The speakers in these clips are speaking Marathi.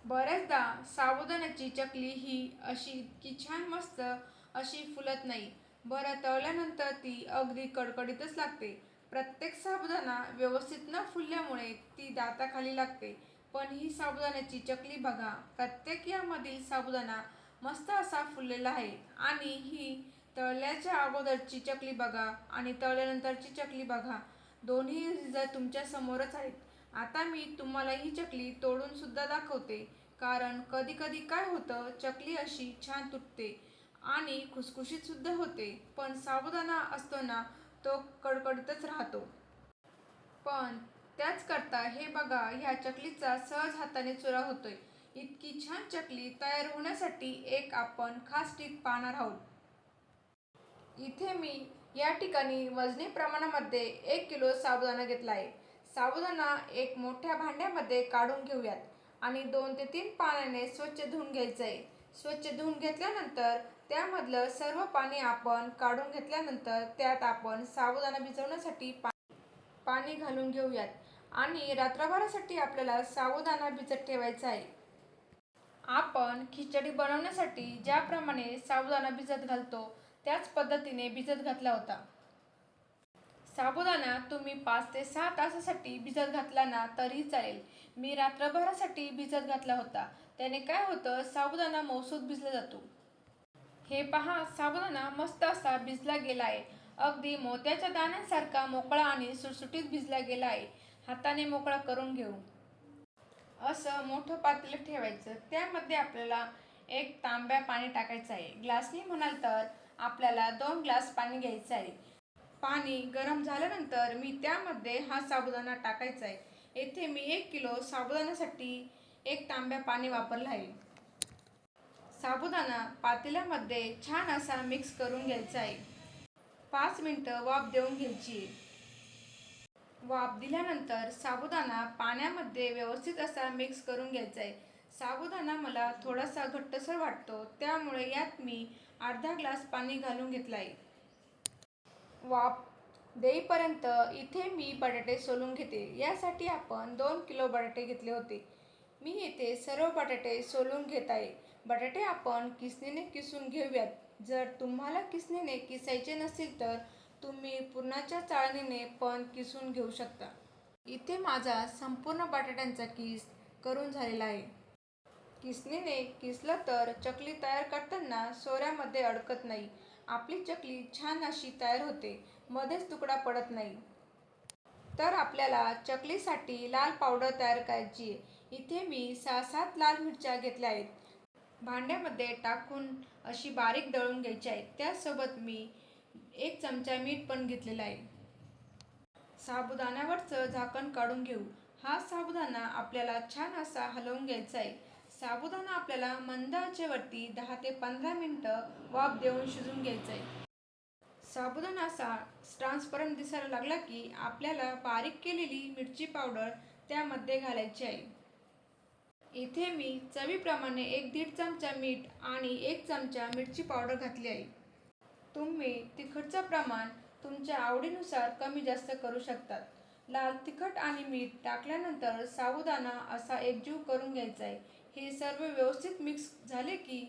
बऱ्याचदा साबुदाण्याची चकली ही अशी इतकी छान मस्त अशी फुलत नाही. बरं तळल्यानंतर ती अगदी कडकडीतच लागते. प्रत्येक साबुदाणा व्यवस्थित न फुलल्यामुळे ती दाताखाली लागते. पण ही साबुदाण्याची चकली बघा, प्रत्येक यामधील साबुदाणा मस्त असा फुललेला आहे. आणि ही तळल्याच्या अगोदरची चकली बघा आणि तळल्यानंतरची चकली बघा, दोन्ही रिझल्ट तुमच्या समोरच आहेत. आता मी तुम्हाला ही चकली तोडून सुद्धा दाखवते. कारण कधी कधी काय होतं, चकली अशी छान तुटते आणि खुसखुशीत सुद्धा होते, पण साबुदाणा असतो ना, तो कडकडतच राहतो. पण त्याच करता हे बघा, ह्या चकलीचा सहज हाताने चुरा होतोय. इतकी छान चकली तयार होण्यासाठी एक आपण खास टीप पाहणार आहोत. इथे मी या ठिकाणी वजनी प्रमाणामध्ये 1 किलो साबुदाणा घेतला आहे. साबुदाणा एक मोठ्या भांड्यामध्ये काढून घेऊयात आणि 2 ते 3 पाण्याने स्वच्छ धुवून घ्यायचं आहे. स्वच्छ धुवून घेतल्यानंतर त्यामधलं सर्व पाणी आपण काढून घेतल्यानंतर त्यात आपण साबुदाणा भिजवण्यासाठी पाणी घालून घेऊयात आणि रात्रभरासाठी आपल्याला साबुदाणा भिजत ठेवायचा आहे. आपण खिचडी बनवण्यासाठी ज्याप्रमाणे साबुदाणा भिजत घालतो त्याच पद्धतीने भिजत घातला होता. साबुदाणा तुम्ही 5 ते 6 तासासाठी भिजत घातला ना तरीही चालेल. मी रात्रभरासाठी भिजत घातला होता. त्याने काय होतं, साबुदाणा मऊसूत भिजला जातो. हे पहा, साबुदाणा मस्त असा भिजला गेला आहे. अगदी मोत्याच्या दाण्यांसारखा मोकळा आणि सुटसुटीत भिजला गेला आहे. हाताने मोकळा करून घेऊ. असं मोठं पातेलं ठेवायचं. त्यामध्ये आपल्याला 1 तांब्या पाणी टाकायचं आहे. ग्लासनी म्हणाल तर आपल्याला 2 ग्लास पाणी घ्यायचं आहे. पाणी गरम झाल्यानंतर मी त्यामध्ये हा साबुदाणा टाकायचा आहे. येथे मी 1 किलो साबुदाण्यासाठी 1 तांब्या पाणी वापरलं आहे. साबुदाणा पातेल्यामध्ये छान असा मिक्स करून घ्यायचा आहे. 5 मिनिटं वाफ देऊन घ्यायची. वाफ दिल्यानंतर साबुदाणा पाण्यामध्ये व्यवस्थित असा मिक्स करून घ्यायचा आहे. साबुदाणा मला थोडासा घट्टसर वाटतो, त्यामुळे यात मी अर्धा ग्लास पाणी घालून घेतलं आहे. वाफ देईपर्यंत इथे मी बटाटे सोलून घेते. यासाठी आपण 2 किलो बटाटे घेतले होते. मी येथे सर्व बटाटे सोलून घेत आहे. बटाटे आपण किसणीने किसून घेऊयात. जर तुम्हाला किसणीने किसायचे नसेल तर तुम्ही पुरणाच्या चाळणीने पण किसून घेऊ शकता. इथे माझा संपूर्ण बटाट्यांचा किस करून झालेला आहे. किसणीने किसलं तर चकली तयार करताना सोऱ्यामध्ये अडकत नाही. आपली चकली छान अशी तयार होते, मध्येच तुकडा पडत नाही. तर आपल्याला चकलीसाठी लाल पावडर तयार करायची आहे. इथे मी 6-7 लाल मिरच्या घेतल्या आहेत. भांड्यामध्ये टाकून अशी बारीक दळून घ्यायची आहे. त्यासोबत मी 1 चमचा मीठ पण घेतलेलं आहे. साबुदाण्यावरचं झाकण काढून घेऊ. हा साबुदाणा आपल्याला छान असा हलवून घ्यायचा आहे. साबुदाणा आपल्याला मंद आचेवरती 10 ते 15 मिनिटं वाफ देऊन शिजवून घ्यायचा आहे. साबुदाणा असा ट्रान्सपरंट दिसायला लागला की आपल्याला बारीक केलेली मिरची पावडर त्यामध्ये घालायची आहे. इथे मी चवीप्रमाणे 1-1.5 चमचा मीठ आणि 1 चमचा मिरची पावडर घातली आहे. तुम्ही तिखटचं प्रमाण तुमच्या आवडीनुसार कमी जास्त करू शकतात. लाल तिखट आणि मीठ टाकल्यानंतर साबुदाणा असा एकजीव करून घ्यायचा आहे. हे सर्व व्यवस्थित मिक्स झाले की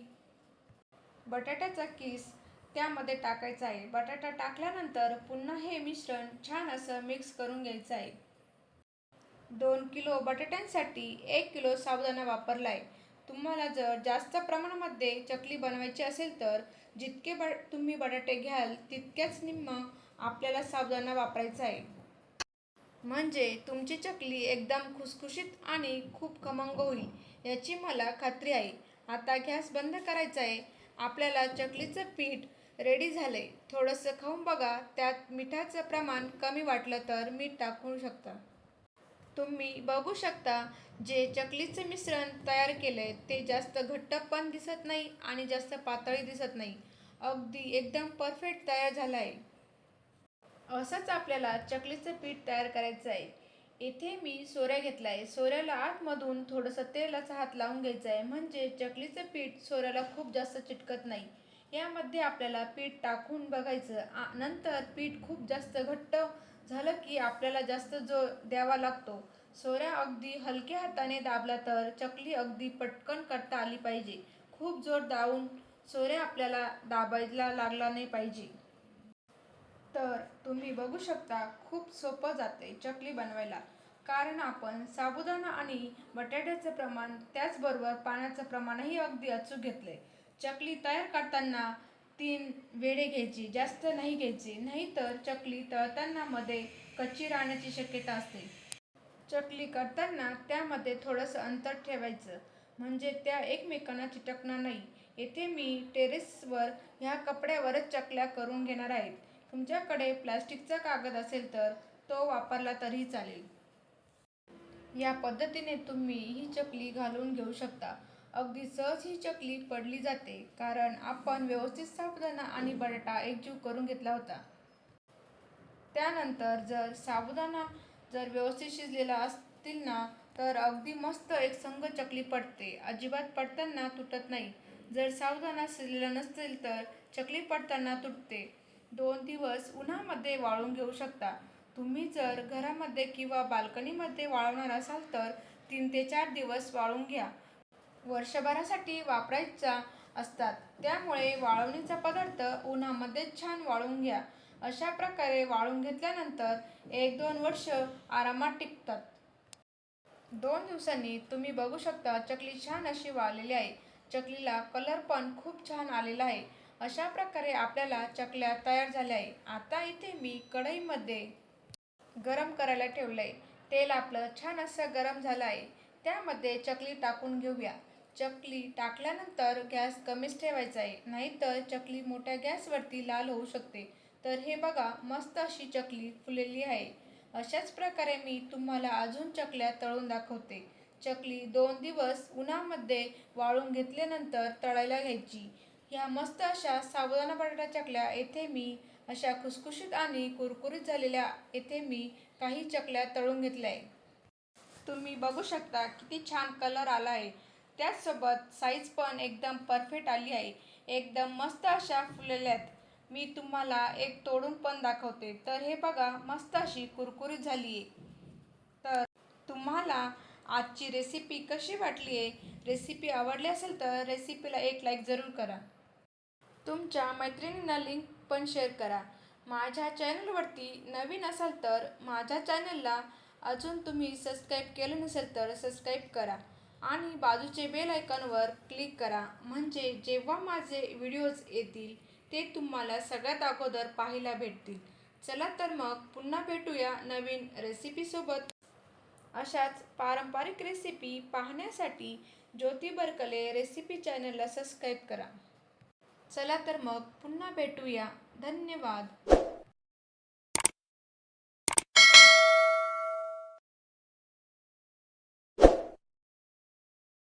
बटाट्याचा किस त्यामध्ये टाकायचा आहे. बटाटा टाकल्यानंतर पुन्हा हे मिश्रण छान असं मिक्स करून घ्यायचं आहे. 2 किलो बटाट्यांसाठी 1 किलो साबुदाणा वापरला आहे. तुम्हाला जर जास्त प्रमाणामध्ये चकली बनवायची असेल तर जितके तुम्ही बटाटे घ्याल तितक्याच निम्मा आपल्याला साबुदाणा वापरायचा आहे. म्हणजे तुमची चकली एकदम खुसखुशीत आणि खूप खमंग होईल, याची मला खात्री आहे. आता गॅस बंद करायचा आहे. आपल्याला चकलीचं पीठ रेडी झालं आहे. थोडंसं खाऊन बघा. त्यात मिठाचं प्रमाण कमी वाटलं तर मीठ टाकू शकता. तुम्ही बघू शकता, जे चकलीचे मिश्रण तयार केलं आहे ते जास्त घट्ट पण दिसत नाही आणि जास्त पातळही दिसत नाही. अगदी एकदम परफेक्ट तयार झालं आहे. असंच आपल्याला चकलीचं पीठ तयार करायचं आहे. इथे मी सोऱ्या घेतला आहे. सोऱ्याला आतमधून थोडंसं तेलाचा हात लावून घ्यायचा आहे, म्हणजे चकलीचं पीठ सोऱ्याला खूप जास्त चिटकत नाही. यामध्ये आपल्याला पीठ टाकून बघायचं. नंतर पीठ खूप जास्त घट्ट झालं की आपल्याला जास्त जो द्यावा लागतो. सोऱ्या अगदी हलक्या हाताने दाबला तर चकली अगदी पटकन करता आली पाहिजे. खूप जोर दाबून सोऱ्या आपल्याला दाबायला लागला नाही पाहिजे. तर तुम्ही बघू शकता खूप सोपं जाते चकली बनवायला. कारण आपण साबुदाणा आणि बटाट्याचं प्रमाण त्याचबरोबर पाण्याचं प्रमाणही अगदी अचूक घेतलंय. चकली तयार करताना 3 वेळे घ्यायची, जास्त नाही घ्यायची, नाहीतर चकली तळताना मध्ये कच्ची राहण्याची शक्यता असते. चकली करताना त्यामध्ये थोडंसं अंतर ठेवायचं म्हणजे त्या एकमेकांना चिटकणार नाही. येथे मी टेरेसवर ह्या कपड्यावरच चकल्या करून घेणार आहे. तुमच्याकडे प्लास्टिकचा कागद असेल तर तो वापरला तरीही चालेल. या पद्धतीने तुम्ही ही चकली घालून घेऊ शकता. अगदी सहज ही चकली पडली जाते कारण आपण व्यवस्थित साबुदाणा आणि बटाटा एकजीव करून घेतला होता. त्यानंतर जर व्यवस्थित शिजलेला असतील ना तर अगदी मस्त एकसंग चकली पडते. अजिबात पडताना तुटत नाही. जर साबुदाणा शिजलेला नसेल तर चकली पडताना तुटते. 2 दिवस उन्हामध्ये वाळवून घेऊ शकता. तुम्ही जर घरामध्ये किंवा बाल्कनीमध्ये वाळवणार असाल तर 3 ते 4 दिवस वाळवून घ्या. वर्षभरासाठी वापरायचा असतात त्यामुळे वाळवणीचा पदार्थ उन्हामध्येच छान वाळवून घ्या. अशा प्रकारे वाळवून घेतल्यानंतर 1-2 वर्ष आरामात टिकतात. 2 दिवसांनी तुम्ही बघू शकता चकली छान अशी वाळलेली आहे. चकलीला कलर पण खूप छान आलेला आहे. अशा प्रकारे आपल्याला चकल्या तयार झाल्या आहे. आता इथे मी कढईमध्ये गरम करायला ठेवलंय. तेल आपलं छान असं गरम झालं आहे. त्यामध्ये चकली टाकून घेऊया. चकली टाकल्यानंतर गॅस कमीच ठेवायचा आहे, नाहीतर चकली मोठ्या गॅसवरती लाल होऊ शकते. तर हे बघा मस्त अशी चकली फुललेली आहे. अशाच प्रकारे मी तुम्हाला अजून चकल्या तळून दाखवते. चकली 2 दिवस उन्हामध्ये वाळवून घेतल्यानंतर तळायला घ्यायची. ह्या मस्त अशा साबुदाणा बटाटा चकल्या येथे मी अशा खुसखुशीत आणि कुरकुरीत झालेल्या येथे मी काही चकल्या तळून घेतल्या आहे. तुम्ही बघू शकता किती छान कलर आला आहे. त्याचसोबत साईज पण एकदम परफेक्ट आली आहे. एकदम मस्त अशा फुललेल्या आहेत. मी तुम्हाला एक तोडून पण दाखवते. तर हे बघा मस्त अशी कुरकुरीत झाली आहे. तर तुम्हाला आजची रेसिपी कशी वाटली आहे? रेसिपी आवडली असेल तर रेसिपीला एक लाईक जरूर करा. तुमच्या मैत्रिणींना लिंक पण शेअर करा. माझ्या चॅनलवरती नवीन असाल तर माझ्या चॅनलला अजून तुम्ही सबस्क्राईब केलं नसेल तर सबस्क्राईब करा आणि बाजूचे बेल आयकॉनवर क्लिक करा म्हणजे जेव्हा माझे व्हिडिओज येतील ते तुम्हाला सगळ्यात अगोदर पाहायला भेटतील. चला तर मग पुन्हा भेटूया नवीन रेसिपीसोबत. अशाच पारंपरिक रेसिपी पाहण्यासाठी ज्योती बरकले रेसिपी चॅनलला सबस्क्राईब करा. चला तर मग पुन्हा भेटूया. धन्यवाद.